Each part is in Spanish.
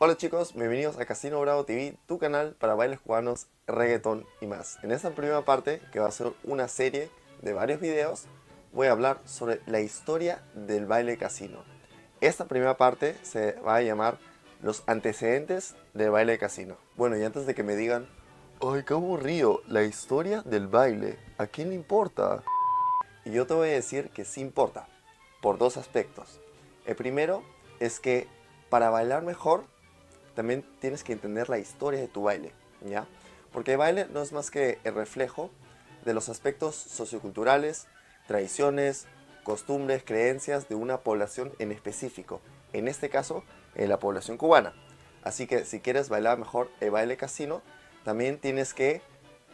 Hola chicos, bienvenidos a Casino Bravo TV, tu canal para bailes cubanos, reggaetón y más. En esta primera parte, que va a ser una serie de varios videos, voy a hablar sobre la historia del baile casino. Esta primera parte se va a llamar los antecedentes del baile casino. Bueno, y antes de que me digan, ¡ay, qué aburrido! La historia del baile, ¿a quién le importa? Y yo te voy a decir que sí importa, por dos aspectos. El primero es que para bailar mejor, también tienes que entender la historia de tu baile, ¿ya? Porque el baile no es más que el reflejo de los aspectos socioculturales, tradiciones, costumbres, creencias de una población en específico. En este caso, en la población cubana. Así que si quieres bailar mejor el baile casino, también tienes que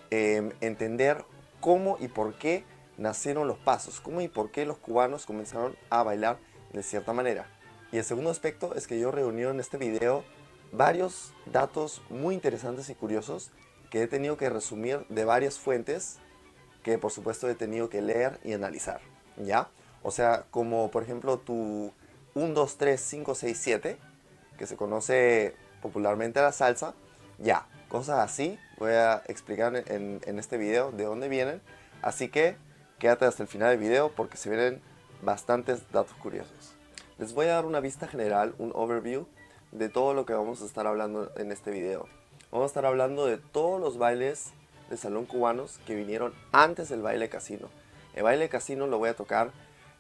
entender cómo y por qué nacieron los pasos, cómo y por qué los cubanos comenzaron a bailar de cierta manera. Y el segundo aspecto es que yo reuní en este video varios datos muy interesantes y curiosos que he tenido que resumir de varias fuentes que por supuesto he tenido que leer y analizar, ¿ya? O sea, como por ejemplo tu 1, 2, 3, 5, 6, 7, que se conoce popularmente la salsa, ya, cosas así voy a explicar en este video de dónde vienen, así que quédate hasta el final del video porque se vienen bastantes datos curiosos. Les voy a dar una vista general, un overview de todo lo que vamos a estar hablando en este video. Vamos a estar hablando de todos los bailes de salón cubanos que vinieron antes del baile casino. El baile casino lo voy a tocar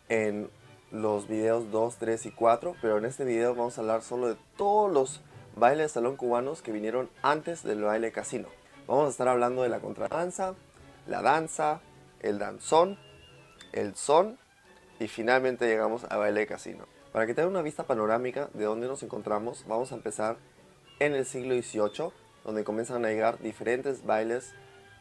en los videos 2, 3 y 4, pero en este video vamos a hablar solo de todos los bailes de salón cubanos que vinieron antes del baile casino. Vamos a estar hablando de la contradanza, la danza, el danzón, el son y finalmente llegamos al baile casino. Para que tengan una vista panorámica de dónde nos encontramos, vamos a empezar en el siglo XVIII, donde comienzan a llegar diferentes bailes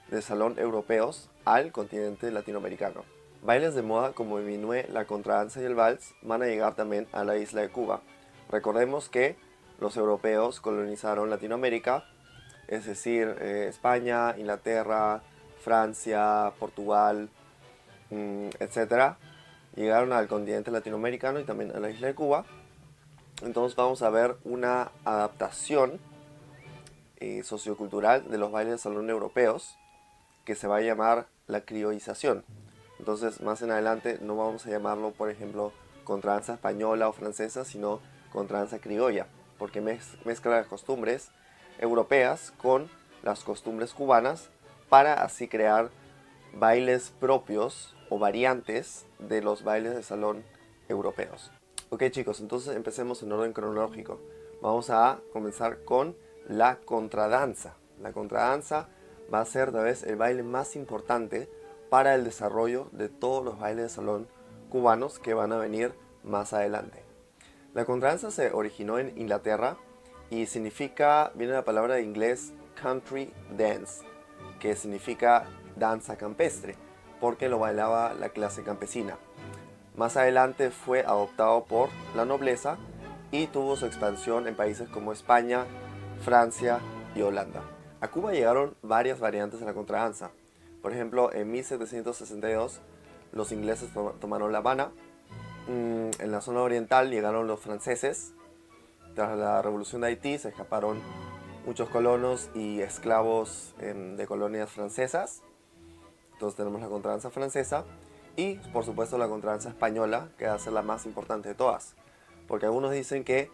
de salón europeos al continente latinoamericano. Bailes de moda como el minué, la contradanza y el vals van a llegar también a la isla de Cuba. Recordemos que los europeos colonizaron Latinoamérica, es decir, España, Inglaterra, Francia, Portugal, etc. Llegaron al continente latinoamericano y también a la isla de Cuba. Entonces vamos a ver una adaptación sociocultural de los bailes de salón europeos que se va a llamar la criollización. Entonces más en adelante no vamos a llamarlo, por ejemplo, contradanza española o francesa, sino contradanza criolla, porque mezcla las costumbres europeas con las costumbres cubanas para así crear bailes propios o variantes de los bailes de salón europeos. Ok chicos, entonces empecemos en orden cronológico. Vamos a comenzar con la contradanza. La contradanza va a ser tal vez el baile más importante para el desarrollo de todos los bailes de salón cubanos que van a venir más adelante. La contradanza se originó en Inglaterra y viene la palabra de inglés country dance, que significa danza campestre, porque lo bailaba la clase campesina. Más adelante fue adoptado por la nobleza y tuvo su expansión en países como España, Francia y Holanda. A Cuba llegaron varias variantes de la contradanza. Por ejemplo, en 1762 los ingleses tomaron La Habana. En la zona oriental llegaron los franceses. Tras la revolución de Haití se escaparon muchos colonos y esclavos de colonias francesas. Entonces tenemos la contradanza francesa y por supuesto la contradanza española, que va a ser la más importante de todas. Porque algunos dicen que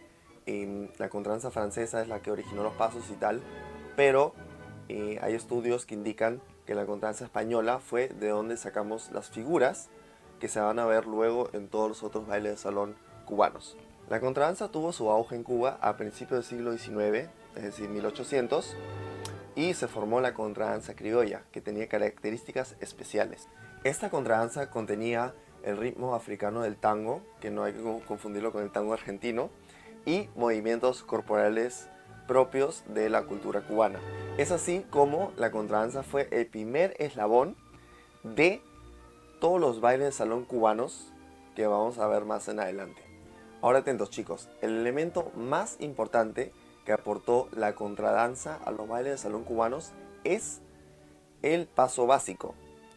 la contradanza francesa es la que originó los pasos y tal, pero hay estudios que indican que la contradanza española fue de donde sacamos las figuras que se van a ver luego en todos los otros bailes de salón cubanos. La contradanza tuvo su auge en Cuba a principios del siglo XIX, es decir, 1800, y se formó la contradanza criolla, que tenía características especiales. Esta contradanza contenía el ritmo africano del tango, que no hay que confundirlo con el tango argentino, y movimientos corporales propios de la cultura cubana. Es así como la contradanza fue el primer eslabón de todos los bailes de salón cubanos que vamos a ver más en adelante. Ahora atentos chicos, el elemento más importante que aportó la contradanza a los bailes de salón cubanos es el paso básico,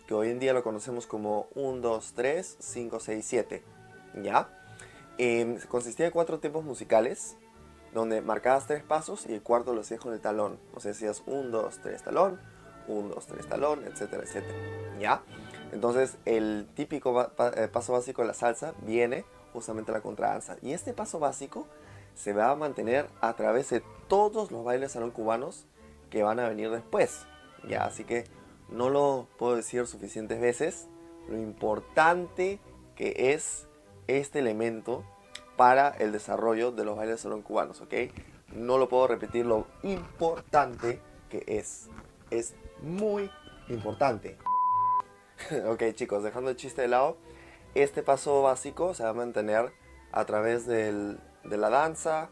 que hoy en día lo conocemos como 1, 2, 3, 5, 6, 7, ¿ya? Consistía de 4 tiempos musicales donde marcabas 3 pasos y el cuarto lo hacías con el talón. O sea, hacías 1, 2, 3 talón, 1, 2, 3 talón, etcétera, etcétera. ¿Ya? Entonces, el típico paso básico de la salsa viene justamente de la contradanza. Y este paso básico se va a mantener a través de todos los bailes salón cubanos que van a venir después. ¿Ya? Así que no lo puedo decir suficientes veces lo importante que es este elemento para el desarrollo de los bailes salón cubanos, ¿ok? No lo puedo repetir lo importante que es. Es muy importante. Ok, chicos, dejando el chiste de lado, este paso básico se va a mantener a través de la danza,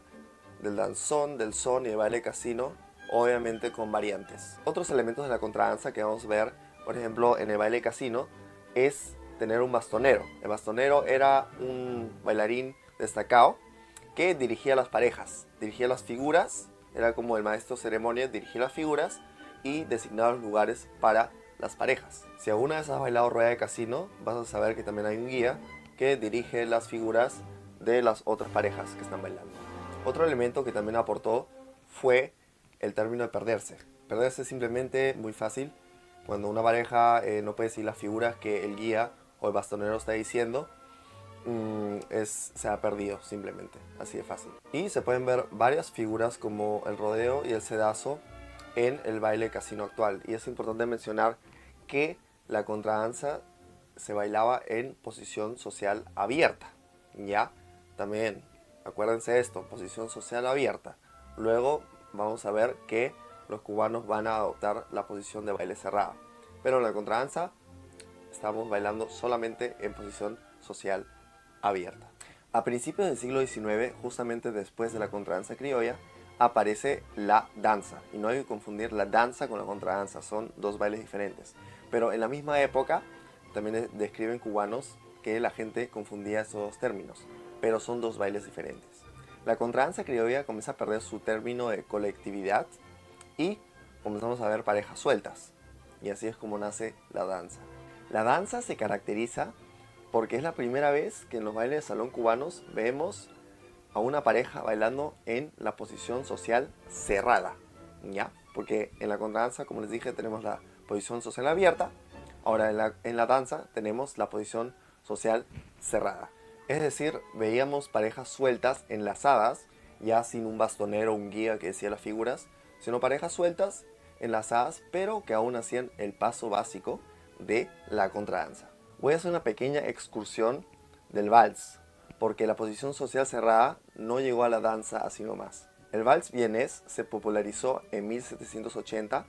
del danzón, del son y el baile casino, obviamente con variantes. Otros elementos de la contradanza que vamos a ver, por ejemplo, en el baile casino, es tener un bastonero. El bastonero era un bailarín destacado que dirigía las parejas, dirigía las figuras, era como el maestro ceremonia, dirigía las figuras y designaba los lugares para las parejas. Si alguna vez has bailado rueda de casino, vas a saber que también hay un guía que dirige las figuras de las otras parejas que están bailando. Otro elemento que también aportó fue el término de perderse. Perderse es simplemente muy fácil. Cuando una pareja no puede seguir las figuras que el guía o el bastonero está diciendo, se ha perdido simplemente, así de fácil. Y se pueden ver varias figuras como el rodeo y el sedazo en el baile casino actual. Y es importante mencionar que la contradanza se bailaba en posición social abierta. ¿Ya? También, acuérdense de esto, posición social abierta. Luego vamos a ver que los cubanos van a adoptar la posición de baile cerrada. Pero en la contradanza estamos bailando solamente en posición social abierta. A principios del siglo XIX, justamente después de la contradanza criolla, aparece la danza. Y no hay que confundir la danza con la contradanza, son dos bailes diferentes. Pero en la misma época también describen cubanos que la gente confundía esos dos términos, pero son dos bailes diferentes. La contradanza criolla comienza a perder su término de colectividad y comenzamos a ver parejas sueltas. Y así es como nace la danza. La danza se caracteriza porque es la primera vez que en los bailes de salón cubanos vemos a una pareja bailando en la posición social cerrada, ¿ya? Porque en la contradanza, como les dije, tenemos la posición social abierta. Ahora en la danza tenemos la posición social cerrada. Es decir, veíamos parejas sueltas, enlazadas, ya sin un bastonero o un guía que decía las figuras, sino parejas sueltas, enlazadas, pero que aún hacían el paso básico de la contradanza. Voy a hacer una pequeña excursión del vals, porque la posición social cerrada no llegó a la danza así nomás. El vals vienés se popularizó en 1780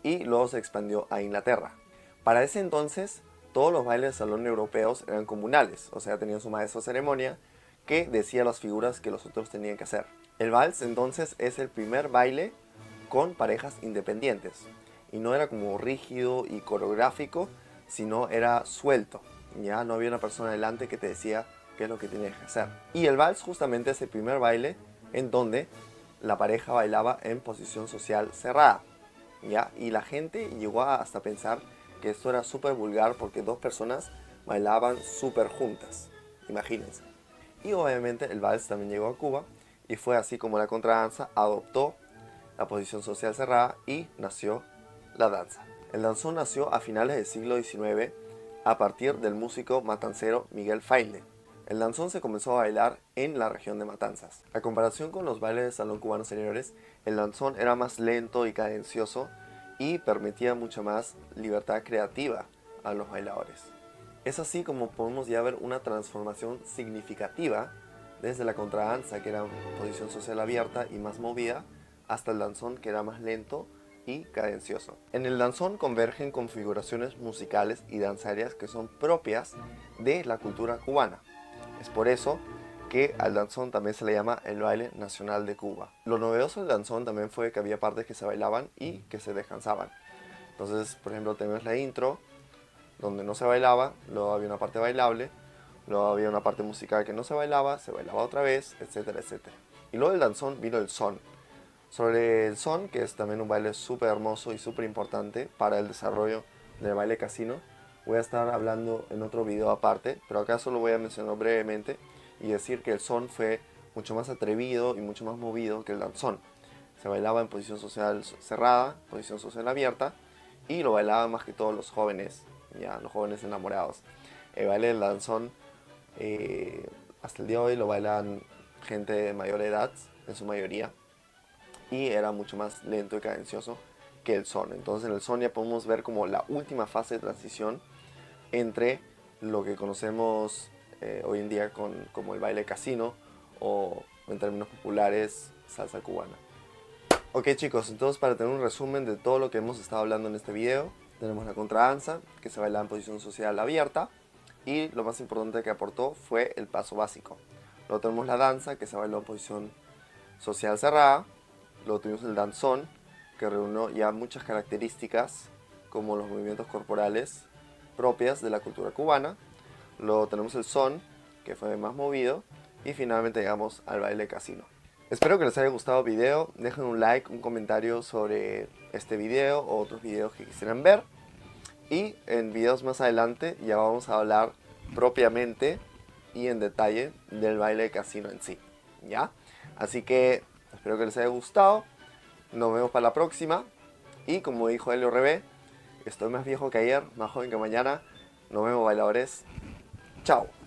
y luego se expandió a Inglaterra. Para ese entonces, todos los bailes de salón europeos eran comunales, o sea, tenían su maestro de ceremonia que decía las figuras que los otros tenían que hacer. El vals entonces es el primer baile con parejas independientes, y no era como rígido y coreográfico, sino era suelto. Ya no había una persona delante que te decía qué es lo que tenías que hacer. Y el vals justamente es el primer baile en donde la pareja bailaba en posición social cerrada. ¿Ya? Y la gente llegó hasta pensar que esto era súper vulgar porque dos personas bailaban súper juntas. Imagínense. Y obviamente el vals también llegó a Cuba y fue así como la contradanza adoptó la posición social cerrada y nació la danza. El danzón nació a finales del siglo XIX a partir del músico matancero Miguel Faille. El danzón se comenzó a bailar en la región de Matanzas. A comparación con los bailes de salón cubanos anteriores, el danzón era más lento y cadencioso y permitía mucha más libertad creativa a los bailadores. Es así como podemos ya ver una transformación significativa desde la contradanza, que era posición social abierta y más movida, hasta el danzón, que era más lento y cadencioso. En el danzón convergen configuraciones musicales y danzarias que son propias de la cultura cubana. Es por eso que al danzón también se le llama el baile nacional de Cuba. Lo novedoso del danzón también fue que había partes que se bailaban y que se descansaban. Entonces, por ejemplo, tenemos la intro, donde no se bailaba, luego había una parte bailable, luego había una parte musical que no se bailaba otra vez, etcétera, etcétera. Y luego del danzón vino el son. Sobre el son, que es también un baile súper hermoso y súper importante para el desarrollo del baile casino, voy a estar hablando en otro video aparte, pero acá solo voy a mencionar brevemente y decir que el son fue mucho más atrevido y mucho más movido que el danzón. Se bailaba en posición social cerrada, posición social abierta, y lo bailaban más que todos los jóvenes, ya, los jóvenes enamorados. El baile del danzón, eh, hasta el día de hoy lo bailan gente de mayor edad, en su mayoría, y era mucho más lento y cadencioso que el son. Entonces en el son ya podemos ver como la última fase de transición entre lo que conocemos hoy en día como el baile casino o en términos populares salsa cubana. Ok chicos, entonces para tener un resumen de todo lo que hemos estado hablando en este video, tenemos la contradanza, que se baila en posición social abierta, y lo más importante que aportó fue el paso básico. Luego tenemos la danza, que se bailó en posición social cerrada. Luego tuvimos el danzón, que reunió ya muchas características como los movimientos corporales propias de la cultura cubana. Luego tenemos el son, que fue más movido. Y finalmente llegamos al baile casino. Espero que les haya gustado el video. Dejen un like, un comentario sobre este video o otros videos que quisieran ver. Y en videos más adelante ya vamos a hablar propiamente y en detalle del baile casino en sí, ¿ya? Así que espero que les haya gustado. Nos vemos para la próxima. Y como dijo Helio Rebé, estoy más viejo que ayer, más joven que mañana. Nos vemos, bailadores. Chao.